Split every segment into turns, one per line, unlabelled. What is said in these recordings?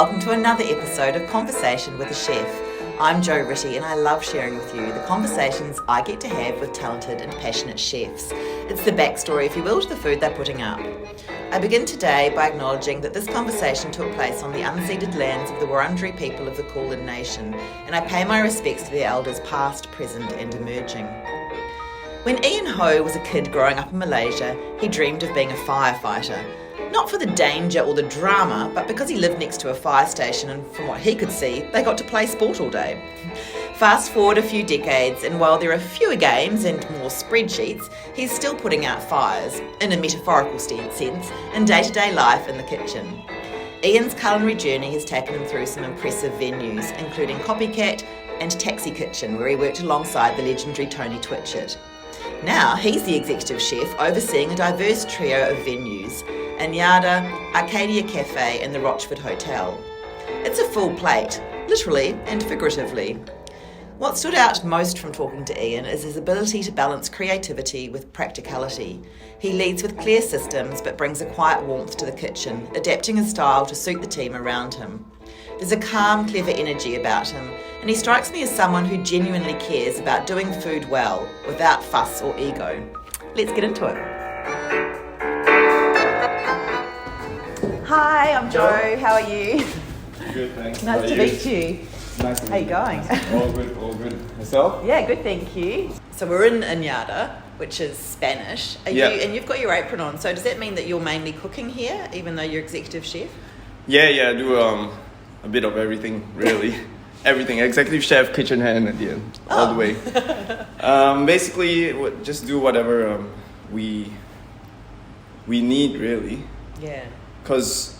welcome to another episode of Conversation with a Chef. I'm Jo Ritty and I love sharing with you the conversations I get to have with talented and passionate chefs. It's the backstory, if you will, to the food they're putting up. I begin today by acknowledging that this conversation took place on the unceded lands of the Wurundjeri people of the Kulin Nation, and I pay my respects to their elders past, present and emerging. When Ian Ho was a kid growing up in Malaysia, he dreamed of being a firefighter. Not for the danger or the drama, but because he lived next to a fire station and from what he could see, they got to play sport all day. Fast forward a few decades, and while there are fewer games and more spreadsheets, he's still putting out fires, in a metaphorical sense, in day-to-day life in the kitchen. Ian's culinary journey has taken him through some impressive venues, including Copycat and Taxi Kitchen, where he worked alongside the legendary Tony Twitchett. Now he's the executive chef overseeing a diverse trio of venues: Anada, Arcadia Café and the Rochey Hotel. It's a full plate, literally and figuratively. What stood out most from talking to Ian is his ability to balance creativity with practicality. He leads with clear systems but brings a quiet warmth to the kitchen, adapting his style to suit the team around him. There's a calm, clever energy about him, and he strikes me as someone who genuinely cares about doing food well, without fuss or ego. Let's get into it. Hi, I'm Jo. How are you?
Good, thanks.
Nice to meet you.
Nice to meet you.
How you going?
All good. Yourself?
Yeah, good, thank you. So we're in Anada, which is Spanish. And you've got your apron on, so does that mean that you're mainly cooking here, even though you're executive chef?
Yeah, I do a bit of everything, really. Everything. Executive chef, kitchen hand at the end, all the way. Basically, just do whatever we need, really.
Yeah.
Because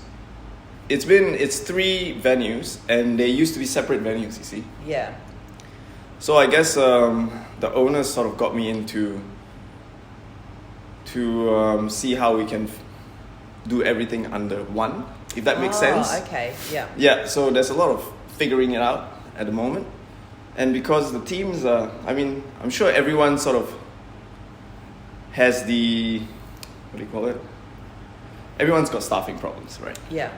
it's 3 venues, and they used to be separate venues, you see.
Yeah.
So I guess the owners sort of got me into to see how we can do everything under one, if that makes sense.
Oh, okay, yeah.
Yeah, so there's a lot of figuring it out at the moment. And because the teams are, I'm sure everyone sort of has the, what do you call it? Everyone's got staffing problems, right?
Yeah.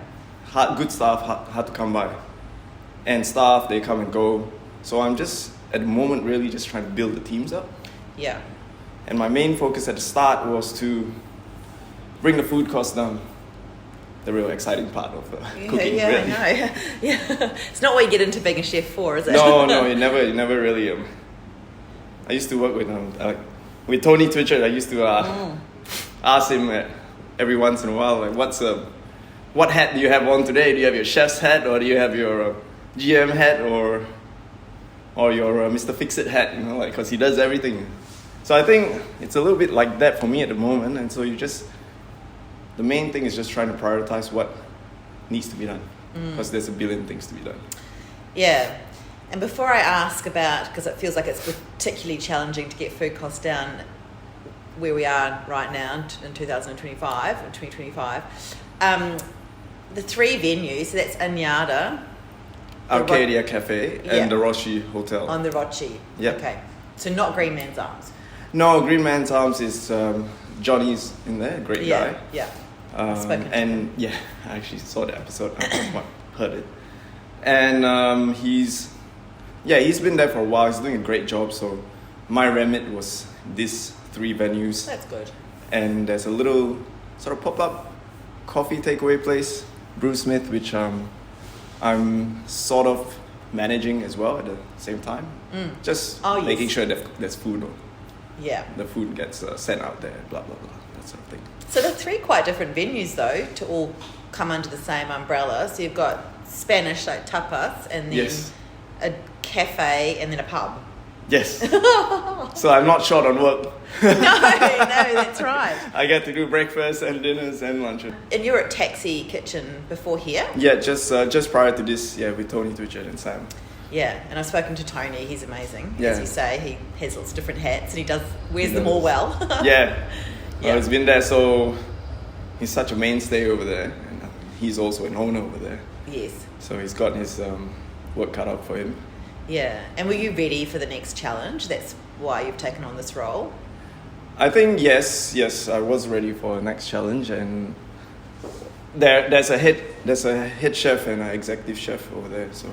Good staff, hard to come by. And staff, they come and go. So I'm just, at the moment, really just trying to build the teams up.
Yeah.
And my main focus at the start was to bring the food costs down. The real exciting part of cooking,
yeah,
really.
I know. Yeah. It's not what you get into being a chef for, is it?
No, you never really. I used to work with Tony Twitchett. I used to ask him every once in a while, like, what hat do you have on today? Do you have your chef's hat, or do you have your GM hat, or your Mr. Fix-It hat? Because he does everything. So I think it's a little bit like that for me at the moment, and so the main thing is just trying to prioritize what needs to be done, because there's a billion things to be done.
Yeah. And before I ask about, because it feels like it's particularly challenging to get food costs down where we are right now in 2025, the 3 venues, so that's Anada,
Arcadia Café and the Rochey Hotel.
On the Rochey.
Yeah.
Okay. So not Green Man's Arms.
No, Green Man's Arms is Johnny's in there, great guy.
Yeah.
And yeah, I actually saw the episode. I just heard it. And he's been there for a while. He's doing a great job. So my remit was these 3 venues.
That's good.
And there's a little sort of pop-up coffee takeaway place, Brew Smith, which I'm sort of managing as well at the same time. Just making sure that there's food.
Yeah.
The food gets sent out there, blah, blah, blah, that sort of thing.
So the 3 quite different venues, though, to all come under the same umbrella. So you've got Spanish, like tapas, and then a cafe, and then a pub.
Yes. So I'm not short on work.
No, that's right.
I get to do breakfast and dinners and lunch.
And you were at Taxi Kitchen before here?
Yeah, just prior to this, with Tony Twitchett and Sam.
Yeah, and I've spoken to Tony. He's amazing.
Yeah.
As you say, he has lots of different hats and he wears them all well.
Yeah. He's been there, so he's such a mainstay over there. And he's also an owner over there.
Yes.
So he's got his work cut out for him.
Yeah. And were you ready for the next challenge? That's why you've taken on this role?
I think yes, I was ready for the next challenge, and there's a head chef and an executive chef over there. So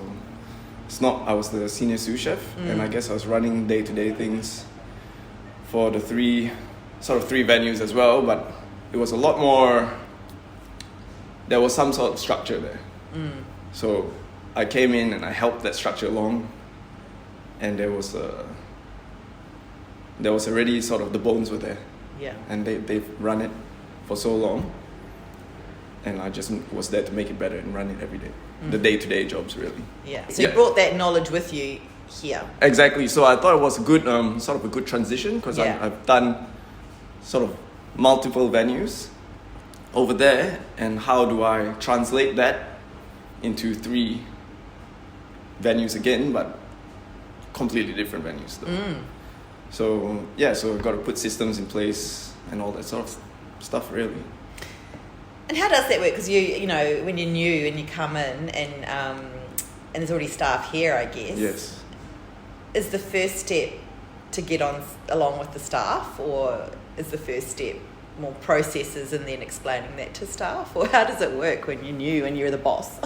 it's not. I was the senior sous chef, and I guess I was running day-to-day things for the three venues as well. But it was a lot more. There was some sort of structure there. So I came in and I helped that structure along, and there was already sort of the bones were there.
Yeah.
And they've run it for so long, and I just was there to make it better and run it every day. The day-to-day jobs, really.
Yeah. So you brought that knowledge with you here.
Exactly. So I thought it was a good, sort of a good transition, because I've done sort of multiple venues over there, and how do I translate that into 3 venues again, but completely different venues though. So so I've got to put systems in place and all that sort of stuff, really.
And how does that work? Because you know, when you're new and you come in and there's already staff here, I guess.
Yes.
Is the first step to get on along with the staff, or is the first step more processes and then explaining that to staff? Or how does it work when you're new and you're the boss?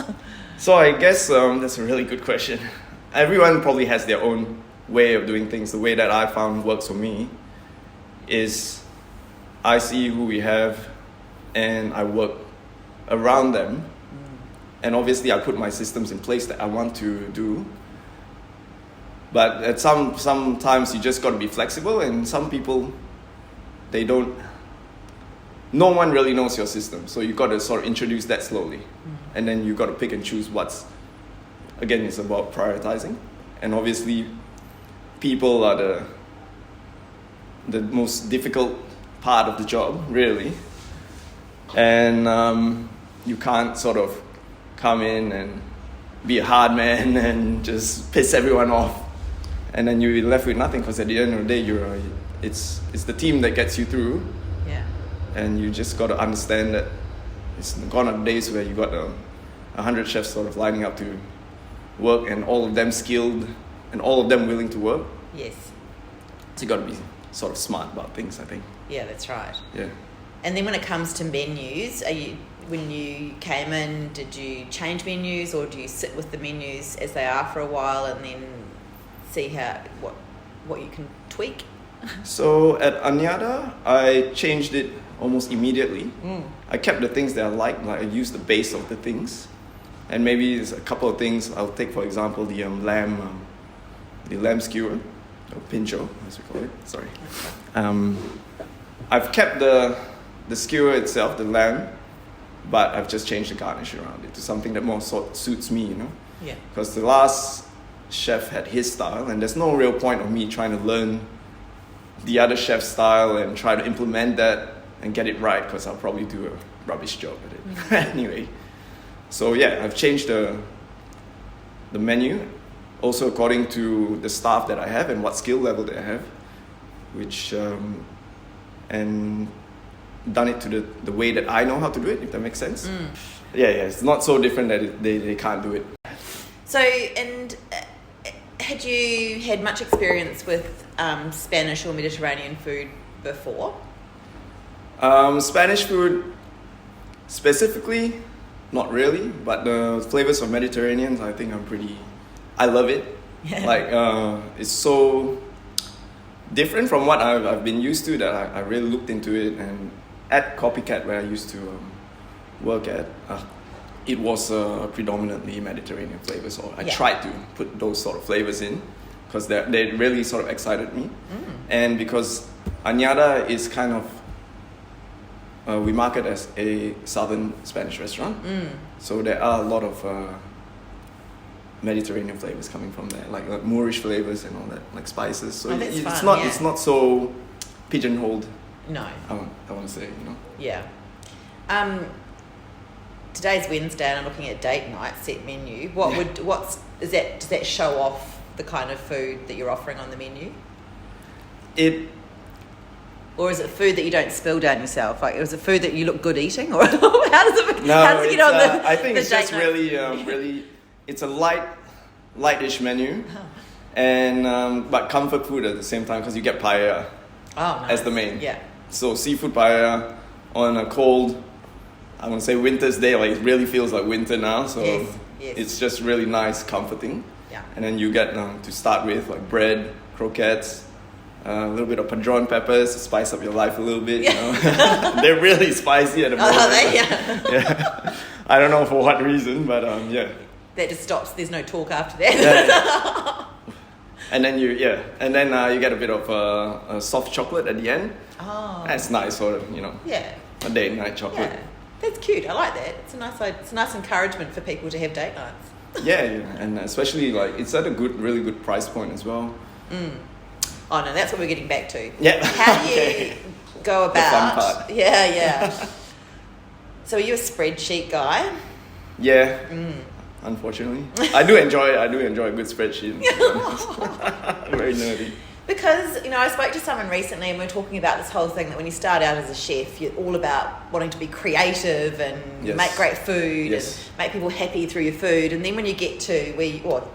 So I guess that's a really good question. Everyone probably has their own way of doing things. The way that I found works for me is I see who we have and I work around them. And obviously I put my systems in place that I want to do. But at sometimes you just got to be flexible, and some people, no one really knows your system. So you got to sort of introduce that slowly. And then you got to pick and choose again, it's about prioritizing. And obviously people are the most difficult part of the job, really. And you can't sort of come in and be a hard man and just piss everyone off, and then you're left with nothing, because at the end of the day it's the team that gets you through. And you just got to understand that it's gone are days where you got 100 chefs sort of lining up to work, and all of them skilled and all of them willing to work.
Yes.
So you got to be sort of smart about things, I think.
Yeah, that's right.
Yeah.
And then when it comes to menus, when you came in, did you change menus, or do you sit with the menus as they are for a while and then see what you can tweak? So
at Anada, I changed it almost immediately. I kept the things that I liked, like I used the base of the things, and maybe there's a couple of things. I'll take, for example, the lamb skewer, or pincho, as we call it. Sorry. I've kept the skewer itself, the lamb, but I've just changed the garnish around it to something that more suits me, you know?
Yeah.
Because the last chef had his style, and there's no real point of me trying to learn the other chef's style and try to implement that and get it right, because I'll probably do a rubbish job at it. Anyway, so I've changed the menu, also according to the staff that I have and what skill level they have, which and done it to the way that I know how to do it, if that makes sense. It's not so different that they can't do it. So, and
had you had much experience with Spanish or Mediterranean food before?
Spanish food specifically, not really, but the flavors of Mediterranean, I think I love it. Like, it's so different from what I've been used to that I really looked into it. And at Copycat, where I used to work at, it was predominantly Mediterranean flavors. So I tried to put those sort of flavors in, because they really sort of excited me. And because Anada is kind of, we market as a southern Spanish restaurant. So there are a lot of Mediterranean flavors coming from there, like Moorish flavors and all that, like spices. So it's not so pigeonholed. No. I want to say, you know.
Yeah. Today's Wednesday and I'm looking at date night set menu. Does that show off the kind of food that you're offering on the menu? Or is it food that you don't spill down yourself? Like, is it food that you look good eating, or how does it get on the?
I think it's just really, it's a lightish menu, and but comfort food at the same time, because you get paella as the main. Yeah. So seafood paella on a cold I want to say winter's day, like it really feels like winter now. So
Yes.
it's just really nice, comforting.
Yeah.
And then you get to start with like bread, croquettes, a little bit of padron peppers to spice up your life a little bit. You know? They're really spicy at the moment.
Oh, they? Yeah.
Yeah. I don't know for what reason, but yeah.
That just stops. There's no talk after that.
Yeah. And then you get a bit of a soft chocolate at the end.
Oh.
That's nice for
Yeah.
a date night chocolate.
Yeah. That's cute. I like that. It's a nice encouragement for people to have date nights.
Yeah, and especially like it's at a really good price point as well.
Oh no, that's what we're getting back to.
Yeah.
How do you go about?
The fun part.
Yeah. So are you a spreadsheet guy?
Yeah. Unfortunately, I do enjoy a good spreadsheet. Very nerdy.
Because, I spoke to someone recently and we were talking about this whole thing that when you start out as a chef, you're all about wanting to be creative and
Yes.
make great food
Yes.
and make people happy through your food. And then when you get to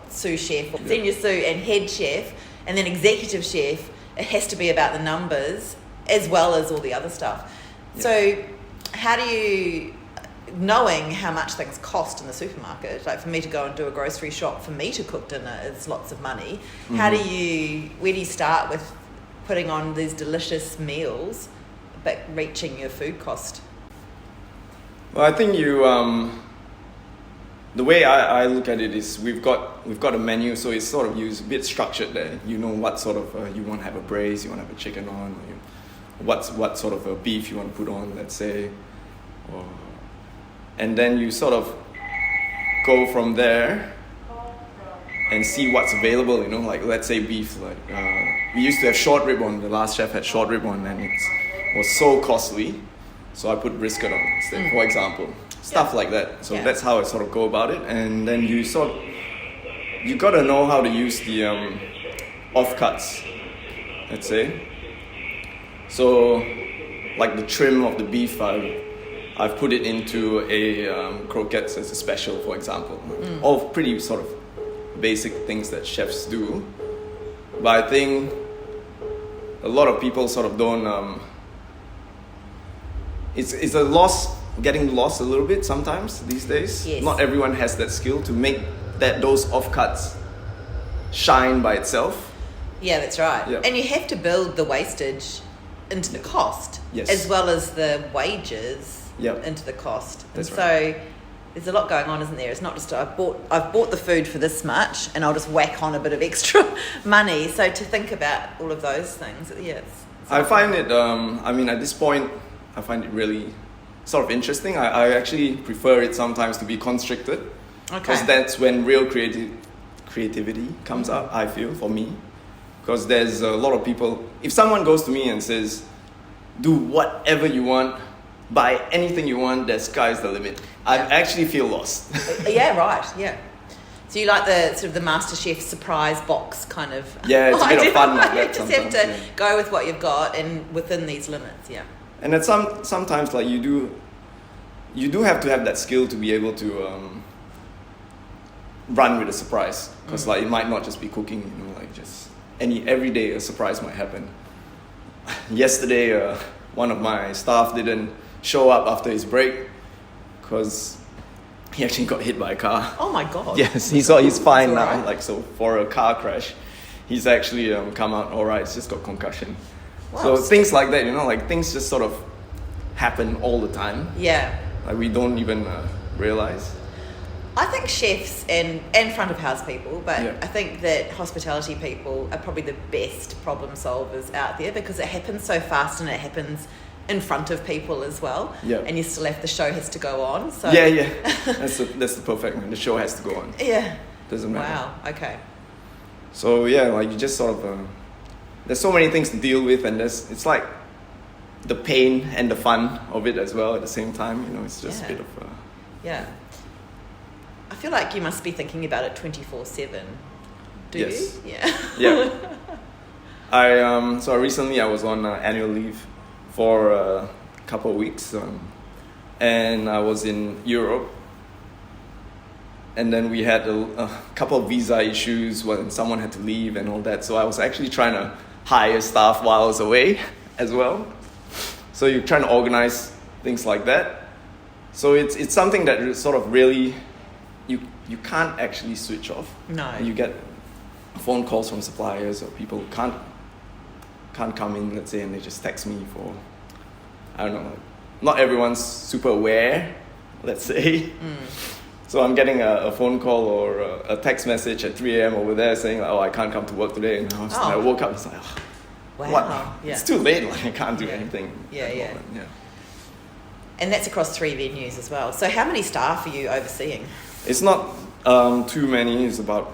sous chef, or senior sous and head chef, and then executive chef, it has to be about the numbers as well as all the other stuff.
Yeah.
So how do you, knowing how much things cost in the supermarket, like for me to go and do a grocery shop, for me to cook dinner is lots of money. Where do you start with putting on these delicious meals but reaching your food cost?
Well, I think the way I look at it is we've got a menu, so it's sort of a bit structured there. You know what sort of you want to have a braise, you want to have a chicken on, what sort of a beef you want to put on, let's say, and then you sort of go from there and see what's available. Like let's say beef. Like we used to have short rib on. The last chef had short rib on, and it was so costly. So I put brisket on instead, for example. Stuff like that. So that's how I sort of go about it. And then you got to know how to use the offcuts, let's say. So like the trim of the beef, I've put it into a croquettes as a special, for example. All pretty sort of basic things that chefs do. But I think a lot of people sort of don't... It's a getting lost a little bit sometimes these days.
Yes.
Not everyone has that skill to make those offcuts shine by itself.
Yeah, that's right.
Yep.
And you have to build the wastage into the cost,
Yes.
as well as the wages
Yep.
into the cost.
That's
and
right.
so there's a lot going on, isn't there? It's not just I've bought the food for this much and I'll just whack on a bit of extra money. So to think about all of those things,
I find it, at this point, I find it really sort of interesting. I actually prefer it sometimes to be constricted. Because that's when real creativity comes out, I feel, for me. Because there's a lot of people, if someone goes to me and says, do whatever you want, buy anything you want, the sky's the limit. I actually feel lost.
Yeah, right, yeah. So you like the sort of the MasterChef surprise box kind of...
Yeah, it's a bit of fun like
You
that
just
sometimes.
have to go with what you've got and within these limits, yeah.
And at sometimes like you do have to have that skill to be able to run with a surprise, because like it might not just be cooking, like just every day a surprise might happen. Yesterday, one of my staff didn't show up after his break because he actually got hit by a car.
Oh my god.
Yes, he's fine now.
Right.
Like, so for a car crash, he's actually come out all right. He's just got concussion.
Wow.
So things like that, like things just sort of happen all the time.
Yeah.
Like we don't even realize.
I think chefs and front of house people, but
Yeah.
I think that hospitality people are probably the best problem solvers out there, because it happens so fast and it happens in front of people as well.
Yeah.
And you still have, the show has to go on. So
Yeah. That's the perfect one. The show has to go on.
Yeah.
Doesn't matter.
Wow. Okay.
So yeah, like you just sort of there's so many things to deal with, and it's like the pain and the fun of it as well at the same time. It's just a bit of
Yeah. I feel like you must be thinking about it 24/7. Do
Yes.
you? Yeah.
Yeah. So recently I was on annual leave for a couple of weeks, and I was in Europe, and then we had a couple of visa issues when someone had to leave and all that. So I was actually trying to hire staff while I was away as well. So you're trying to organize things like that. So it's something that sort of really you can't actually switch off.
No.
You get phone calls from suppliers or people who can't come in, let's say, and they just text me for, I don't know, not everyone's super aware, let's say. So I'm getting a phone call or a text message at 3 a.m. over there saying, I can't come to work today. And I woke up and was like,
wow.
what?
Yeah.
It's too late, like I can't do anything.
Yeah. And that's across 3 venues as well. So how many staff are you overseeing?
It's not too many. It's about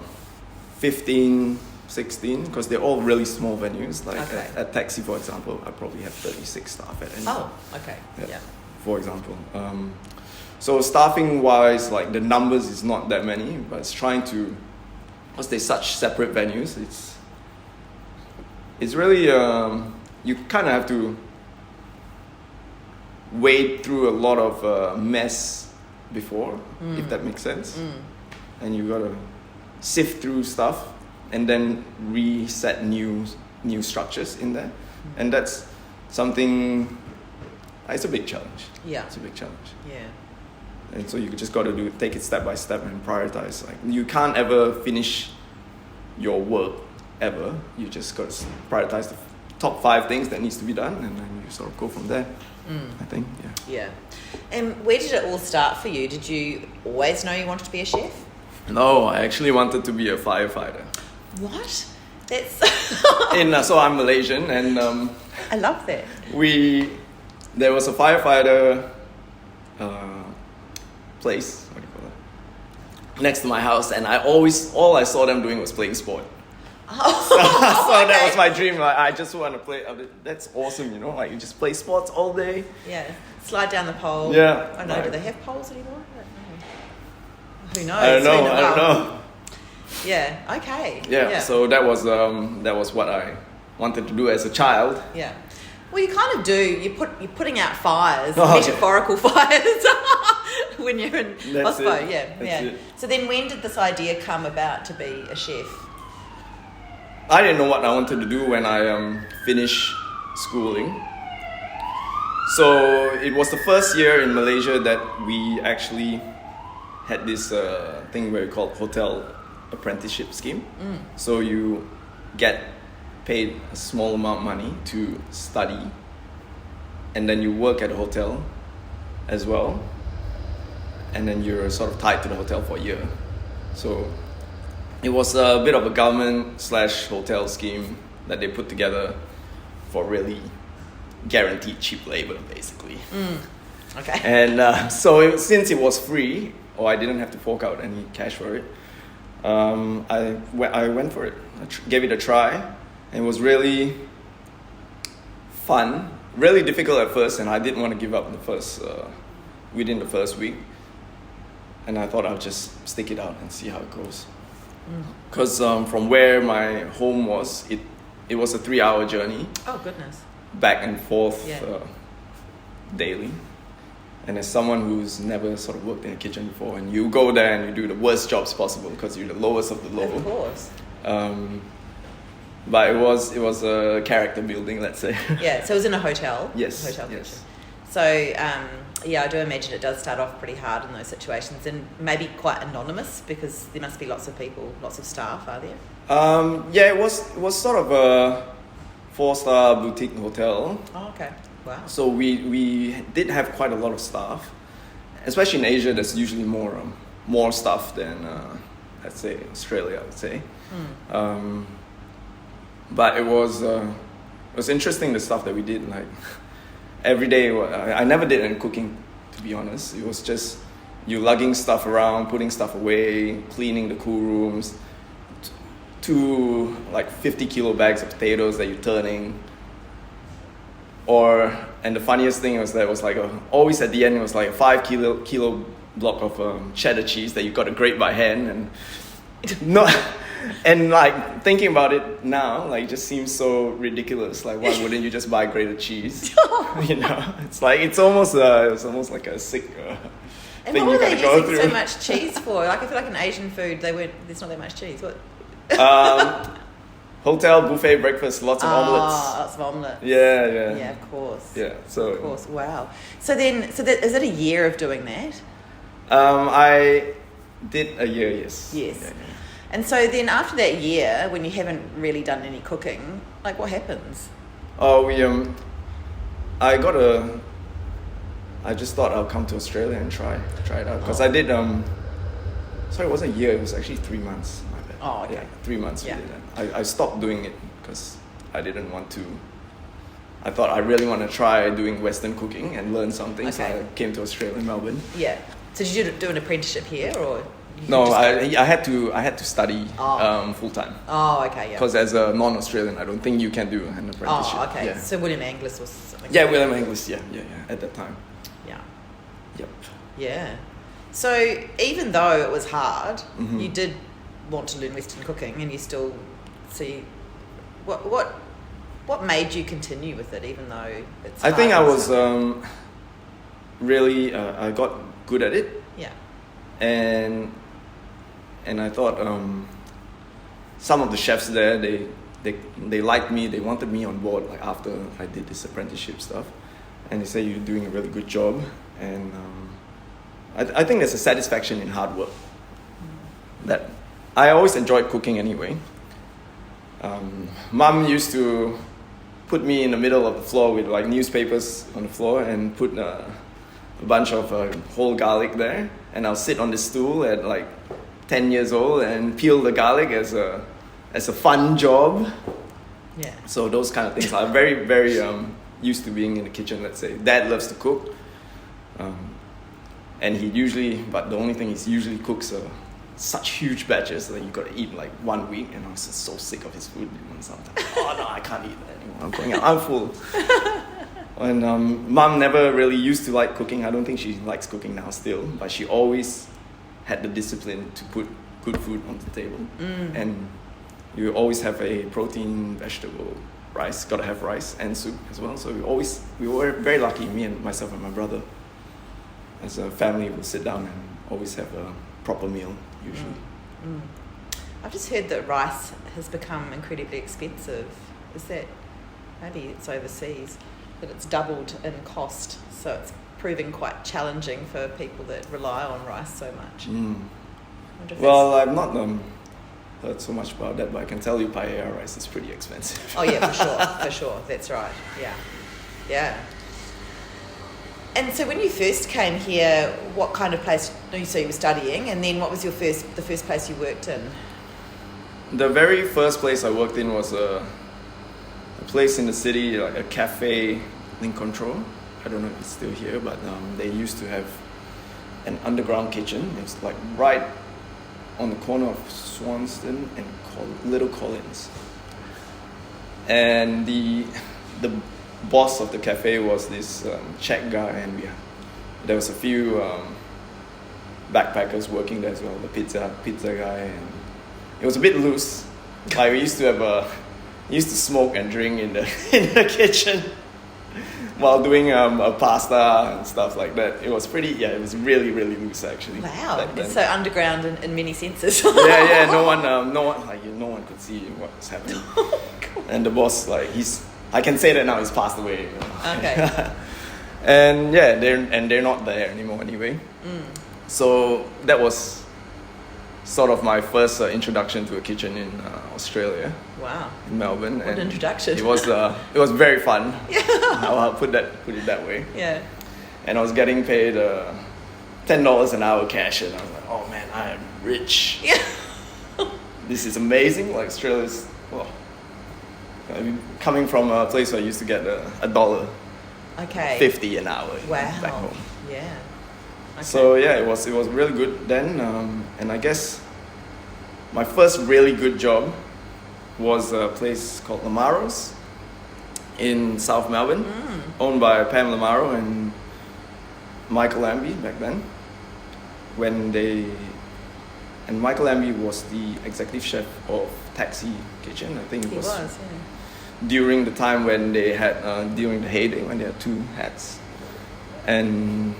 15, 16, because they're all really small venues. Like at Taxi, for example, I probably have 36 staff at any time.
Oh, okay. Yeah.
For example. So staffing wise, like the numbers is not that many, but it's trying to, because they're such separate venues, it's really, you kind of have to wade through a lot of mess before, if that makes sense. And you gotta sift through stuff and then reset new structures in there. And that's something, it's a big challenge.
Yeah.
It's a big challenge.
Yeah.
And so you just got to take it step by step and prioritize. Like you can't ever finish your work ever. You just got to prioritize the top 5 things that needs to be done, and then you sort of go from there. I think,
Yeah. And where did it all start for you? Did you always know you wanted to be a chef?
No, I actually wanted to be a firefighter.
What? That's.
So I'm Malaysian, and
I love that.
There was a firefighter place, what do you call it, next to my house, and all I saw them doing was playing sport. So that was my dream. Like I just want to play. That's awesome, you know. Like you just play sports all day.
Yeah, slide down the pole.
Yeah.
I don't know. Do they have poles anymore? Who knows?
I don't know.
Yeah. Okay.
Yeah. So that was what I wanted to do as a child.
Yeah. Well, you kind of do. You're putting out fires, metaphorical fires, when you're in Ospo. Yeah.
It.
So then, when did this idea come about to be a chef?
I didn't know what I wanted to do when I finished schooling. So it was the first year in Malaysia that we actually had this thing where we called hotel apprenticeship scheme. So you get paid a small amount of money to study, and then you work at a hotel as well, and then you're sort of tied to the hotel for a year. So it was a bit of a government/hotel scheme that they put together for really guaranteed cheap labor, basically.
Okay.
And since it was free, or I didn't have to fork out any cash for it, I went for it. I gave it a try, and it was really fun. Really difficult at first, and I didn't want to give up within the first week. And I thought I'll just stick it out and see how it goes. Because from where my home was, it was a 3-hour journey.
Oh, goodness.
Back and forth daily. And as someone who's never sort of worked in a kitchen before, and you go there and you do the worst jobs possible because you're the lowest of the low.
Of course.
But it was a character building, let's say.
Yeah, so it was in a hotel.
Yes.
Hotel
yes.
kitchen. So, yeah, I do imagine it does start off pretty hard in those situations, and maybe quite anonymous because there must be lots of people, lots of staff, are there?
Yeah, it was sort of a 4-star boutique hotel.
Oh, okay. Wow.
So we did have quite a lot of staff, especially in Asia. There's usually more staff than let's say Australia, I would say. But it was interesting, the stuff that we did. Like every day, I never did any cooking, to be honest. It was just you lugging stuff around, putting stuff away, cleaning the cool rooms, to like 50 kilo bags of potatoes that you're turning. And the funniest thing was that it was like always at the end it was like a 5 kilo block of cheddar cheese that you got to grate by hand, and like thinking about it now, like it just seems so ridiculous. Like why wouldn't you just buy grated cheese? You know, it's almost like a sick
and
thing
what
you
were they
gotta go
using
through.
so much cheese for? Like I feel like in Asian food there's not that much cheese. What?
hotel buffet breakfast, lots of omelets.
Lots of omelets.
Yeah, yeah.
Yeah, of course.
Yeah, so...
Of course, wow. So is it a year of doing that?
I did a year, yes.
Yes.
Yeah.
And so then after that year, when you haven't really done any cooking, like what happens?
Oh, I just thought I'll come to Australia and try it out. Because I did, sorry, it wasn't a year, it was actually 3 months. My bad.
Oh, okay.
Yeah, 3 months we
Yeah.
did that. I stopped doing it because I didn't want to. I thought I really want to try doing Western cooking and learn something. So
Okay.
I came to Australia, Melbourne.
Yeah. So did you do an apprenticeship here or?
No, I had to study full time.
Oh, okay, yeah.
Because as a non-Australian, I don't think you can do an apprenticeship.
Oh, okay.
Yeah.
So William Anglis was something.
Yeah, William Anglis. Yeah, at that time.
Yeah.
Yep.
Yeah. So even though it was hard,
Mhm.
you did want to learn Western cooking, and you still see what made you continue with it, even though it's.
I think I
hard and
was
stuff?
really I got good at it,
Yeah.
and I thought some of the chefs there they liked me, they wanted me on board like after I did this apprenticeship stuff, and they say you're doing a really good job, and I think there's a satisfaction in hard work that I always enjoyed cooking anyway. Mom used to put me in the middle of the floor with like newspapers on the floor and put a bunch of whole garlic there, and I'll sit on the stool at like 10 years old and peel the garlic as a fun job.
Yeah.
So those kind of things. I'm very, very used to being in the kitchen, let's say. Dad loves to cook. And but the only thing is usually cooks such huge batches that you got to eat like 1 week, and I was just so sick of his food. And sometimes, oh no, I can't eat that anymore. I'm going out. I'm full. And Mom never really used to like cooking. I don't think she likes cooking now still, but she always had the discipline to put good food on the table. And you always have a protein, vegetable, rice. Got to have rice and soup as well. So we were very lucky. Me and myself and my brother, as a family, would sit down and always have a proper meal usually.
I've just heard that rice has become incredibly expensive. Is that, maybe it's overseas, that it's doubled in cost, so it's proving quite challenging for people that rely on rice so much.
Well, I've not heard so much about that, but I can tell you paella rice is pretty expensive.
Oh yeah, for sure, that's right. Yeah. And so when you first came here, what kind of place? So you were studying, and then what was the first place you worked in?
The very first place I worked in was a place in the city, like a Café in Control. I don't know if it's still here, but they used to have an underground kitchen. It's like right on the corner of Swanston and Little Collins. And the boss of the cafe was this Czech guy, and there was a few backpackers working there as well. The pizza guy, and it was a bit loose. Like we used to smoke and drink in the kitchen while doing a pasta and stuff like that. It was it was really, really loose actually.
Wow, it's so underground in many senses.
yeah, no one could see what was happening. And the boss, I can say that now, he's passed away. You know?
Okay.
And yeah, they're not there anymore anyway. So that was sort of my first introduction to a kitchen in Australia.
Wow.
In Melbourne.
What an introduction.
It was very fun. Yeah. I'll put it that way.
Yeah.
And I was getting paid $10 an hour cash, and I was like, oh man, I am rich.
Yeah.
This is amazing. Like Australia's, coming from a place where I used to get $1.50 an hour
Wow.
back home.
Yeah. Okay.
So yeah, it was really good then, and I guess my first really good job was a place called Lamaros in South Melbourne, owned by Pam Lamaro and Michael Lambie back then. And Michael Lambie was the executive chef of Taxi Kitchen. I think it was.
He was, yeah.
During the time when they had, during the heyday when they had two hats, and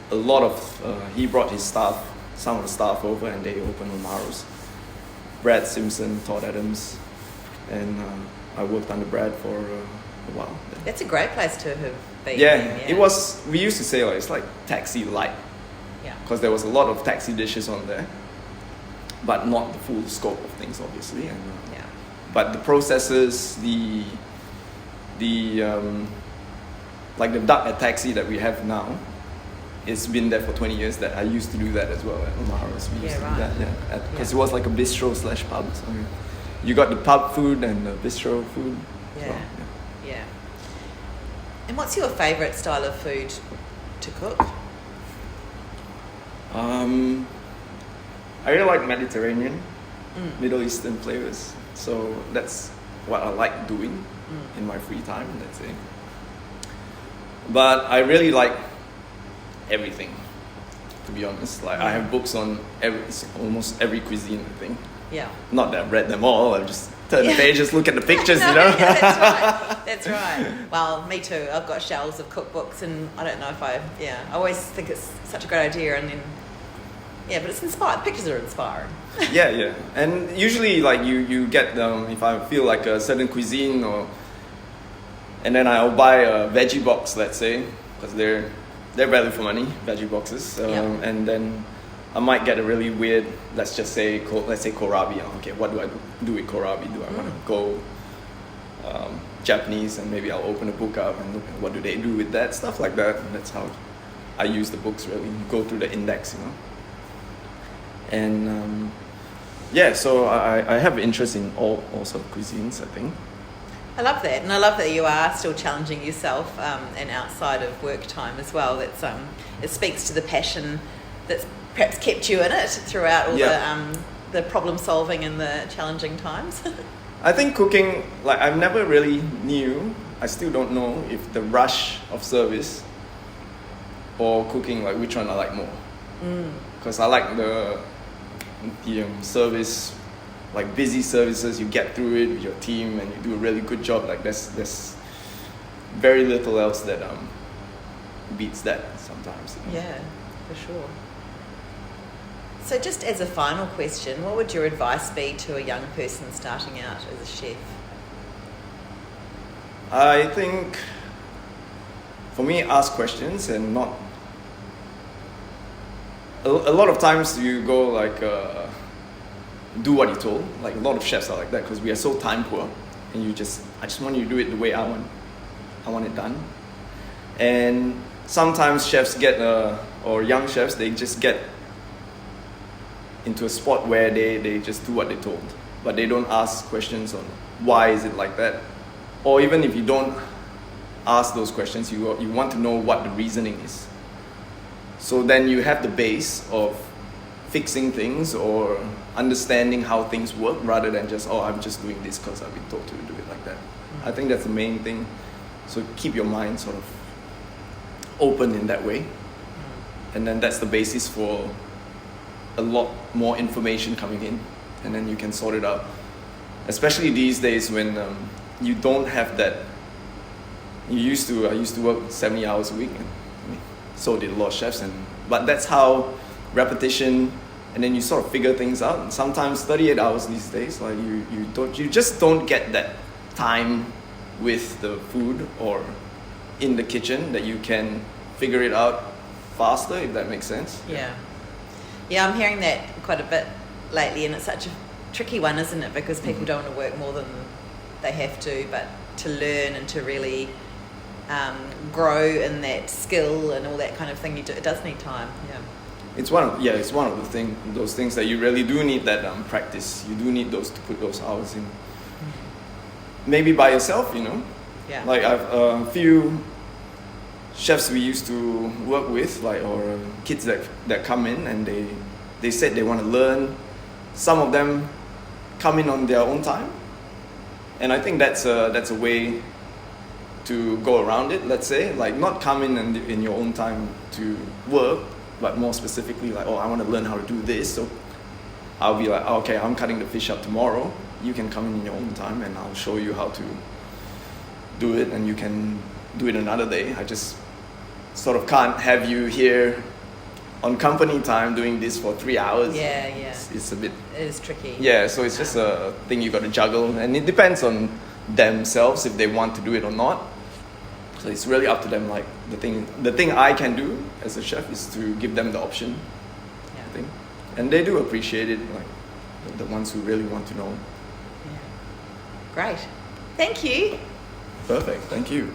a lot of he brought his staff, some of the staff over, and they opened Lamaros. Brad Simpson, Todd Adams, and I worked under Brad for a while.
That's a great place to have been.
Yeah,
then,
it was. We used to say like it's like taxi light,
Yeah.
because there was a lot of taxi dishes on there, but not the full scope of things, obviously. And
Yeah.
but the processes, like the duck at taxi that we have now, it's been there for 20 years. That I used to do that as well at Lamaros. We used to do that, because it was like a bistro / pub. So you got the pub food and the bistro food.
Yeah.
So,
Yeah. And what's your favourite style of food to cook?
I really like Mediterranean, Middle Eastern flavors. So that's what I like doing in my free time, let's say. But I really like everything, to be honest. Like I have books on almost every cuisine, I think.
Yeah.
Not that I've read them all, I just turn the pages, look at the pictures, you know?
Yeah, that's right. That's right. Well, me too. I've got shelves of cookbooks, and I don't know if I always think it's such a great idea, and then, but it's inspired. The pictures are inspiring.
Yeah. And usually, like, you get them, if I feel like a certain cuisine, and then I'll buy a veggie box, let's say, because they're value for money, veggie boxes. And then I might get a really weird, let's say kohlrabi. Okay, what do I do with kohlrabi? Do I want to go Japanese, and maybe I'll open a book up and look at what do they do with that, stuff like that. And that's how I use the books, really. Go through the index, And so I have interest in all sorts of cuisines, I think.
I love that, and I love that you are still challenging yourself and outside of work time as well. That's it speaks to the passion that's perhaps kept you in it throughout all the problem solving and the challenging times.
I think cooking, like, I've never really knew. I still don't know if the rush of service or cooking, like, which one I like more. Because I like the service, like busy services. You get through it with your team and you do a really good job. Like there's very little else that beats that sometimes.
Yeah, for sure. So just as a final question, what would your advice be to a young person starting out as a chef?
I think for me, ask questions and not. A lot of times you go like do what you're told. Like a lot of chefs are like that because we are so time poor, and I just want you to do it the way I want it done. And sometimes chefs or young chefs, they just get into a spot where they just do what they're told, but they don't ask questions on why is it like that, or even if you don't ask those questions, you want to know what the reasoning is. So then you have the base of fixing things or understanding how things work rather than just, I'm just doing this because I've been told to do it like that. I think that's the main thing. So keep your mind sort of open in that way. And then that's the basis for a lot more information coming in. And then you can sort it out. Especially these days when you don't have that. I used to work 70 hours a week. So did a lot of chefs, but that's how repetition, and then you sort of figure things out. And sometimes 38 hours these days, like you just don't get that time with the food or in the kitchen that you can figure it out faster, if that makes sense.
Yeah, I'm hearing that quite a bit lately, and it's such a tricky one, isn't it? Because people don't want to work more than they have to, but to learn and to really grow in that skill and all that kind of thing, it does need time.
It's one of those things that you really do need that practice. You do need to put those hours in. Maybe by yourself,
Yeah.
Like I've a few chefs we used to work with, or kids that come in and they said they want to learn. Some of them come in on their own time, and I think that's a way to go around it. Let's say, like, not come in your own time to work, but more specifically, like, I want to learn how to do this. So I'll be like, okay, I'm cutting the fish up tomorrow. You can come in your own time, and I'll show you how to do it, and you can do it another day. I just sort of can't have you here on company time doing this for 3 hours.
Yeah.
It's a bit.
It is tricky.
Yeah, so it's just a thing you got to juggle, and it depends on themselves if they want to do it or not. So it's really up to them. Like the thing I can do as a chef is to give them the option.
Yeah.
I think, and they do appreciate it. Like the ones who really want to know.
Yeah. Great. Thank you.
Perfect. Thank you.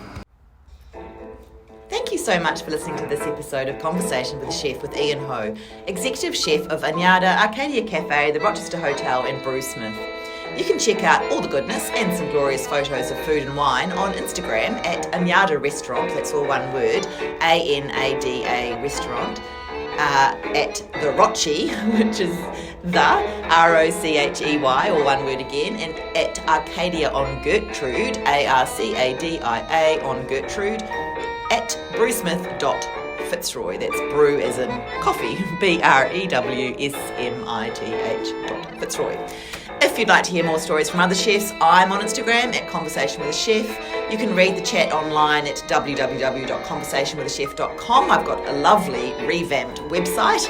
Thank you so much for listening to this episode of Conversation with a Chef with Ian Ho, Executive Chef of Anada, Arcadia Café, the Rochester Hotel and Brew Smith. You can check out all the goodness and some glorious photos of food and wine on Instagram at Anada Restaurant, that's all one word, ANADA Restaurant, at the Rochey, which is the ROCHEY, all one word again, and at Arcadia on Gertrude, ARCADIA on Gertrude, at brewsmith.fitzroy, that's brew as in coffee, BREWSMITH.Fitzroy. If you'd like to hear more stories from other chefs, I'm on Instagram at Conversation with a Chef. You can read the chat online at www.conversationwithachef.com. I've got a lovely revamped website.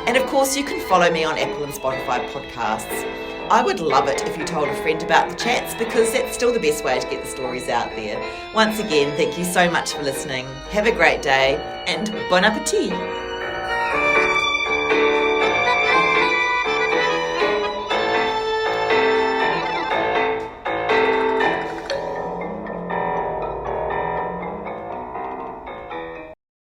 And of course, you can follow me on Apple and Spotify podcasts. I would love it if you told a friend about the chats, because that's still the best way to get the stories out there. Once again, thank you so much for listening. Have a great day and bon appetit.